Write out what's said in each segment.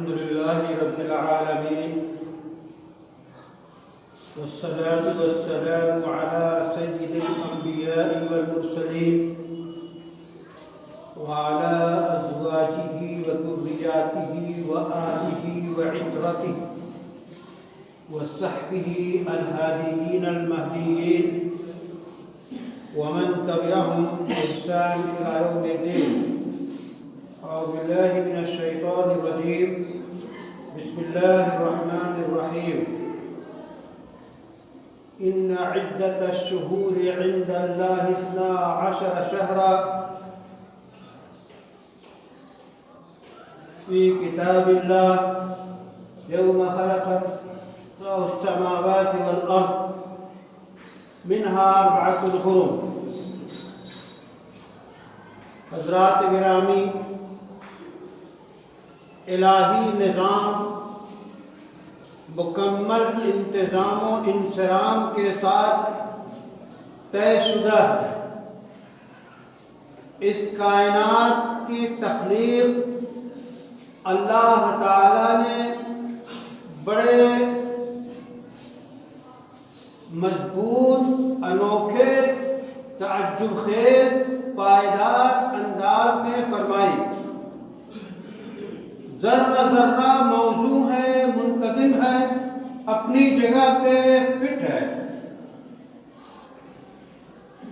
الحمد لله رب العالمين والصلاة والسلام على سيد الأنبياء والمرسلين وعلى أزواجه وذرياته وآله وعترته وصحبه الهاديين المهديين ومن تبعهم بإحسان إلى يوم الدين. أعوذ بالله من الشيطان الرجيم. بسم الله الرحمن الرحيم. إن عدة الشهور عند الله 12 شهرا في كتاب الله يوم خلق الله السماوات والأرض منها 4 حرم. حضرات گرامی، الہی نظام مکمل انتظام و انصرام کے ساتھ طے شدہ ہے. اس کائنات کی تخلیق اللہ تعالی نے بڑے مضبوط، انوکھے، تعجب خیز، پائیدار انداز میں فرمائی. ذرہ ذرہ موضوع ہے، منتظم ہے، اپنی جگہ پہ فٹ ہے.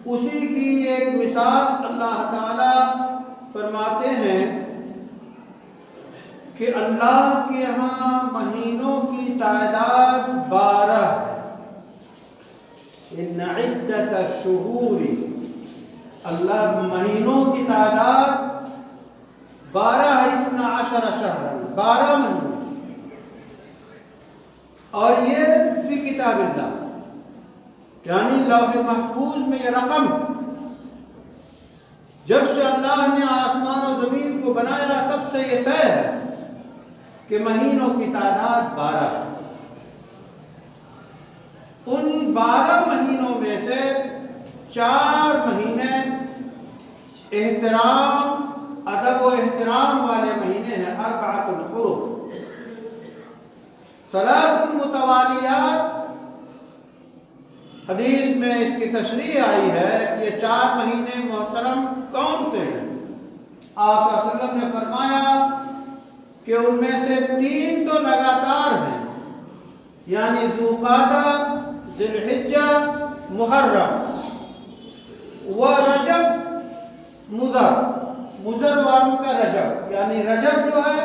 اسی کی ایک مثال اللہ تعالی فرماتے ہیں کہ اللہ کے یہاں مہینوں کی تعداد 12 ہے. ان عدت الشہور، اللہ مہینوں کی تعداد 12 ہے. 12 شہر، 12 مہینے. اور یہ فی کتاب اللہ، یعنی لوح محفوظ میں یہ رقم جب سے اللہ نے آسمان و زمین کو بنایا تب سے یہ طے ہے کہ مہینوں کی تعداد 12 ہے. ان 12 مہینوں میں سے 4 مہینے احترام، ادب و احترام والے مہینے ہیں. 4 حرم، 3 متوالیات. حدیث میں اس کی تشریح آئی ہے کہ یہ 4 مہینے محترم کون سے ہیں. آپ صلی اللہ علیہ وسلم نے فرمایا کہ ان میں سے 3 تو لگاتار ہیں، یعنی ذوالقعدہ، ذی الحجہ، محرم. وہ رجب، مضر والوں کا رجب، یعنی رجب جو ہے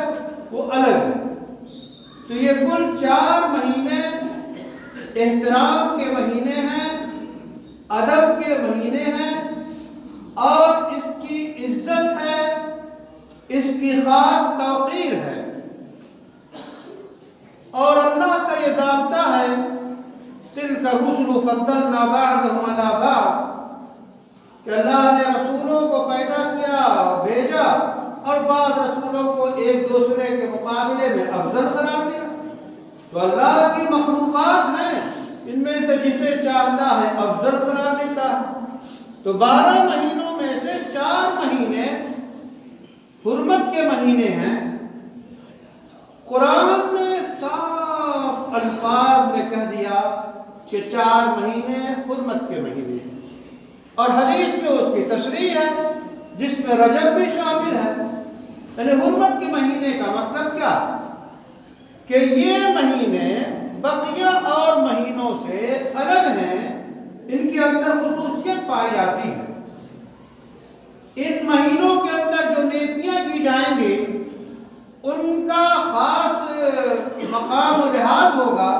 وہ الگ ہے. تو یہ کل 4 مہینے احترام کے مہینے ہیں، ادب کے مہینے ہیں، اور اس کی عزت ہے، اس کی خاص توقیر ہے. اور اللہ کا یہ ضابطہ ہے تِلْكَ الرُّسُلُ فَضَّلْنَا بَعْضَهُمْ عَلَىٰ بَعْضٍ، کہ اللہ نے رسولوں کو پیدا کیا، بھیجا، اور بعض رسولوں کو ایک دوسرے کے مقابلے میں افضل قرار دیا. تو اللہ کی مخلوقات ہیں، ان میں سے جسے چاہتا ہے افضل قرار دیتا ہے. تو 12 مہینوں میں سے 4 مہینے حرمت کے مہینے ہیں. قرآن نے صاف الفاظ میں کہہ دیا کہ 4 مہینے حرمت کے مہینے ہیں، اور حدیث میں اس کی تشریح ہے جس میں رجب بھی شامل ہے. یعنی حرمت کے مہینے کا مطلب کیا کہ یہ مہینے بقیہ اور مہینوں سے الگ ہیں، ان کے اندر خصوصیت پائی جاتی ہے. ان مہینوں کے اندر جو نیکیاں کی جائیں گی ان کا خاص مقام و لحاظ ہوگا.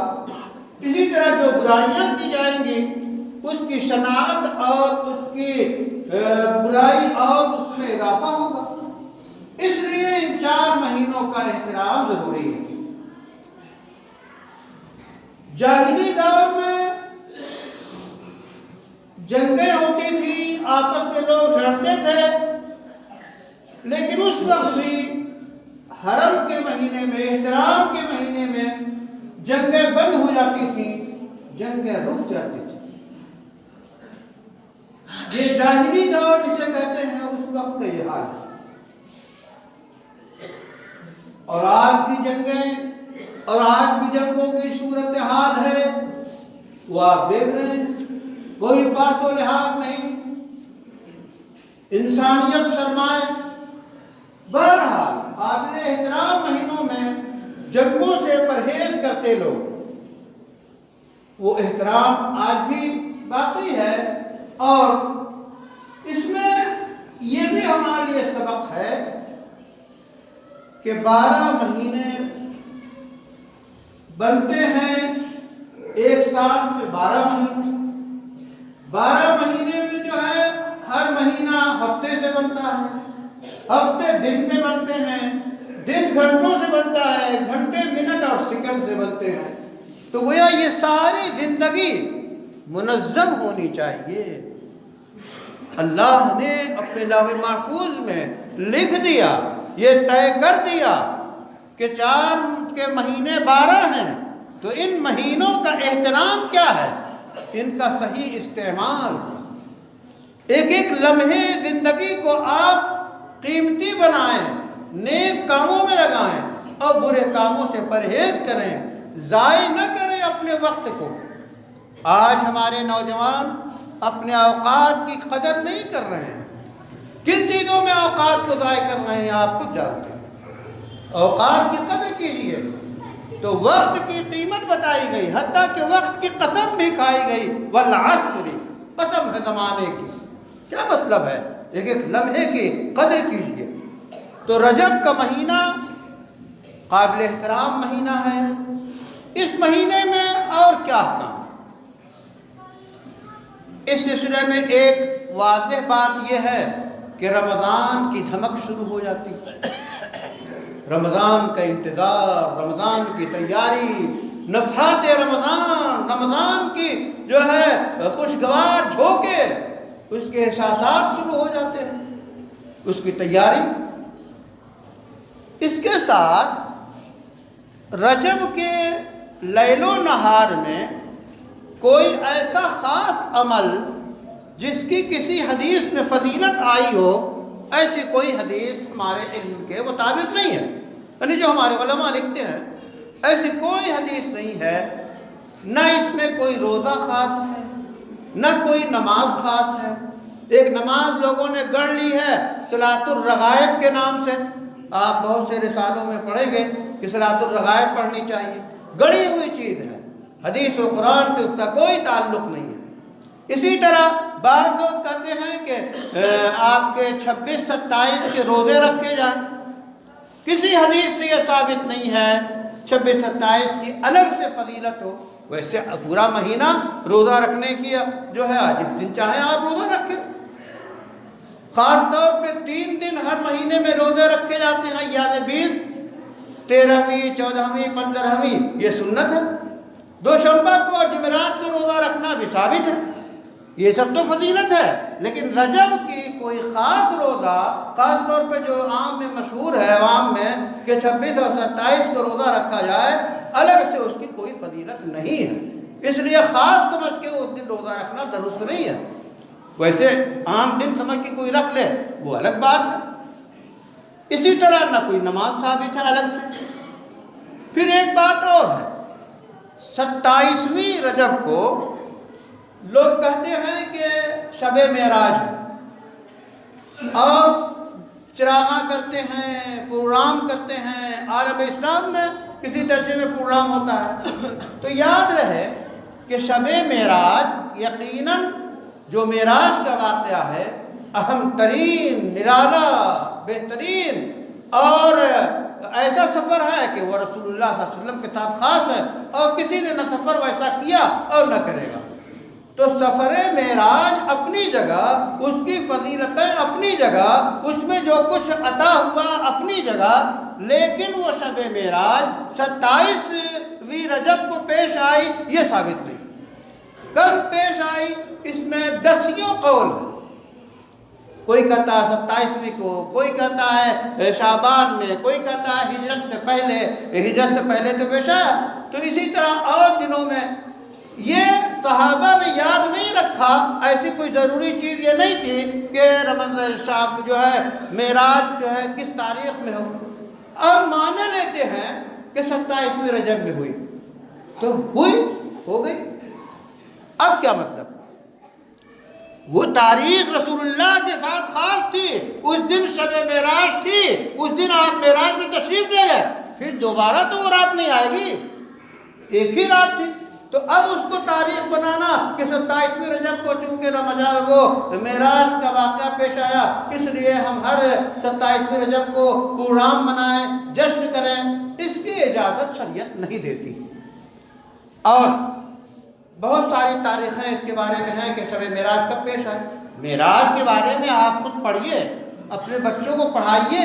اسی طرح جو برائیاں کی جائیں گی اس کی شناعت اور اس کی برائی اور اس میں اضافہ ہوگا. اس لیے ان 4 مہینوں کا احترام ضروری ہے. جاہلی دور میں جنگیں ہوتی تھی، آپس میں لوگ لڑتے تھے، لیکن اس وقت بھی حرم کے مہینے میں، احترام کے مہینے میں جنگیں بند ہو جاتی تھی، جنگیں رک جاتی تھی. یہ جاہلی دور جسے کہتے ہیں اس وقت کا یہ حال ہے. اور آج کی جنگیں اور آج کی جنگوں کی صورتحال ہے وہ آپ دیکھ رہے ہیں، کوئی پاس و لحاظ نہیں، انسانیت شرمائے۔ بہرحال قابل احترام مہینوں میں جنگوں سے پرہیز کرتے لوگ، وہ احترام آج بھی باقی ہے، اور اس میں یہ بھی ہمارے لیے سبق ہے کہ 12 مہینے بنتے ہیں ایک سال سے 12 مہینے، 12 مہینے میں جو ہے ہر مہینہ ہفتے سے بنتا ہے، ہفتے دن سے بنتے ہیں، دن گھنٹوں سے بنتا ہے، گھنٹے منٹ اور سیکنڈ سے بنتے ہیں۔ تو گویا یہ ساری زندگی منظم ہونی چاہیے۔ اللہ نے اپنے لوح محفوظ میں لکھ دیا، یہ طے کر دیا کہ 4 کے مہینے 12 ہیں، تو ان مہینوں کا احترام کیا ہے؟ ان کا صحیح استعمال، ایک ایک لمحے زندگی کو آپ قیمتی بنائیں، نیک کاموں میں لگائیں اور برے کاموں سے پرہیز کریں، ضائع نہ کریں اپنے وقت کو۔ آج ہمارے نوجوان اپنے اوقات کی قدر نہیں کر رہے ہیں۔ کن چیزوں میں اوقات کو ضائع کر رہے ہیں آپ خود جانتے ہیں۔ اوقات کی قدر کیجیے۔ تو وقت کی قیمت بتائی گئی، حتیٰ کہ وقت کی قسم بھی کھائی گئی، والعصر، قسم ہے زمانے کی۔ کیا مطلب ہے؟ ایک ایک لمحے کی قدر کیجیے۔ تو رجب کا مہینہ قابل احترام مہینہ ہے۔ اس مہینے میں اور کیا کام؟ اس سلسلے میں ایک واضح بات یہ ہے کہ رمضان کی دھمک شروع ہو جاتی ہے، رمضان کا انتظار، رمضان کی تیاری، نفحات رمضان، رمضان کی جو ہے خوشگوار جھونکے، اس کے احساسات شروع ہو جاتے ہیں، اس کی تیاری۔ اس کے ساتھ رجب کے لیل و نہار میں کوئی ایسا خاص عمل جس کی کسی حدیث میں فضیلت آئی ہو، ایسی کوئی حدیث ہمارے علم کے مطابق نہیں ہے، یعنی جو ہمارے علماء لکھتے ہیں ایسی کوئی حدیث نہیں ہے۔ نہ اس میں کوئی روزہ خاص ہے، نہ کوئی نماز خاص ہے۔ ایک نماز لوگوں نے گڑھ لی ہے صلاۃ الرغائب کے نام سے، آپ بہت سے رسالوں میں پڑھیں گے کہ صلاۃ الرغائب پڑھنی چاہیے، گڑھی ہوئی چیز ہے، حدیث و قرآن سے اس کا کوئی تعلق نہیں ہے۔ اسی طرح بعض لوگ کہتے ہیں کہ آپ کے 26-27 کے روزے رکھے جائیں، کسی حدیث سے یہ ثابت نہیں ہے 26-27 کی الگ سے فضیلت ہو۔ ویسے پورا مہینہ روزہ رکھنے کی جو ہے جس دن چاہیں آپ روزہ رکھیں، خاص طور پہ 3 دن ہر مہینے میں روزے رکھے جاتے ہیں، ایام بیض، 13ویں، 14ویں، 15ویں، یہ سنت ہے۔ دوشنبہ کو اور جمعرات کو روزہ رکھنا بھی ثابت ہے، یہ سب تو فضیلت ہے۔ لیکن رجب کی کوئی خاص روزہ، خاص طور پہ جو عام میں مشہور ہے عوام میں کہ 26 اور 27 کو روزہ رکھا جائے، الگ سے اس کی کوئی فضیلت نہیں ہے، اس لیے خاص سمجھ کے اس دن روزہ رکھنا درست نہیں ہے۔ ویسے عام دن سمجھ کے کوئی رکھ لے وہ الگ بات ہے۔ اسی طرح نہ کوئی نماز ثابت ہے الگ سے۔ پھر ایک بات اور ہے، 27ویں رجب کو لوگ کہتے ہیں کہ شب معراج ہے، اور چراغاں کرتے ہیں، پروگرام کرتے ہیں، عالم اسلام میں کسی درجے میں پروگرام ہوتا ہے۔ تو یاد رہے کہ شب معراج یقیناً جو معراج کا واقعہ ہے، اہم ترین، نرالا، بہترین اور ایسا سفر ہے کہ وہ رسول اللہ صلی اللہ علیہ وسلم کے ساتھ خاص ہے، اور کسی نے نہ سفر ویسا کیا اور نہ کرے گا۔ تو سفر معراج اپنی جگہ، اس کی فضیلتیں اپنی جگہ، اس میں جو کچھ عطا ہوا اپنی جگہ، لیکن وہ شب معراج 27ویں رجب کو پیش آئی یہ ثابت نہیں۔ کب پیش آئی اس میں 10 قول، کوئی کہتا ہے 27ویں کو، کوئی کہتا ہے شعبان میں، کوئی کہتا ہے ہجرت سے پہلے، ہجرت سے پہلے تو پیش آیا۔ تو اسی طرح اور دنوں میں یہ صحابہ نے یاد نہیں رکھا، ایسی کوئی ضروری چیز یہ نہیں تھی کہ رمضان شعب جو ہے معراج جو ہے کس تاریخ میں ہو۔ اور مانے لیتے ہیں کہ 27ویں رجب میں ہوئی تو ہوئی، ہو گئی۔ اب کیا مطلب؟ وہ تاریخ رسول اللہ کے ساتھ خاص تھی، اس دن شب معراج تھی، اس دن آپ معراج میں تشریف لے گئے، پھر دوبارہ تو وہ رات نہیں آئے گی، ایک ہی رات تھی۔ تو اب اس کو تاریخ بنانا کہ 27ویں رجب کو چونکہ رمضان کو معراج کا واقعہ پیش آیا، اس لیے ہم ہر 27ویں رجب کو پروگرام منائیں، جشن کریں، اس کی اجازت شریعت نہیں دیتی۔ اور بہت ساری تاریخیں اس کے بارے میں ہیں کہ شب معراج کب پیش آئے۔ معراج کے بارے میں آپ خود پڑھیے، اپنے بچوں کو پڑھائیے،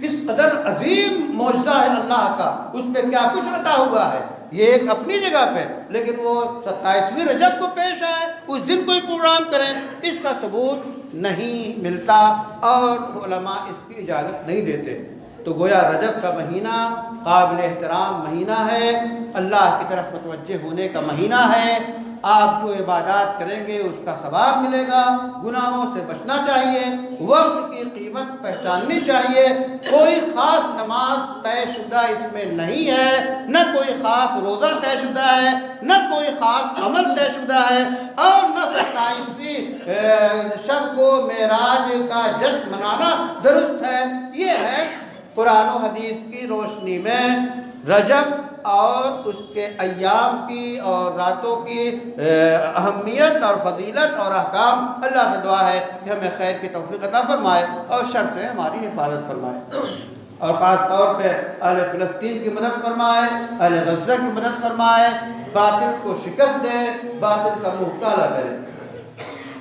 کس قدر عظیم معجزہ ہے اللہ کا، اس پہ کیا کچھ رتا ہوا ہے، یہ ایک اپنی جگہ پہ، لیکن وہ 27ویں رجب کو پیش آئے، اس دن کوئی پروگرام کریں، اس کا ثبوت نہیں ملتا اور علماء اس کی اجازت نہیں دیتے۔ تو گویا رجب کا مہینہ قابل احترام مہینہ ہے، اللہ کی طرف متوجہ ہونے کا مہینہ ہے۔ آپ جو عبادات کریں گے اس کا ثواب ملے گا، گناہوں سے بچنا چاہیے، وقت کی قیمت پہچاننی چاہیے۔ کوئی خاص نماز طے شدہ اس میں نہیں ہے، نہ کوئی خاص روزہ طے شدہ ہے، نہ کوئی خاص عمل طے شدہ ہے، اور نہ 27ویں شب کو معراج کا جشن منانا درست ہے۔ یہ ہے قرآن و حدیث کی روشنی میں رجب اور اس کے ایام کی اور راتوں کی اہمیت اور فضیلت اور احکام۔ اللہ سے دعا ہے کہ ہمیں خیر کی توفیق عطا فرمائے اور شر سے ہماری حفاظت فرمائے، اور خاص طور پہ اہل فلسطین کی مدد فرمائے، اہل غزہ کی مدد فرمائے، باطل کو شکست دے، باطل کا منہ کالا کرے۔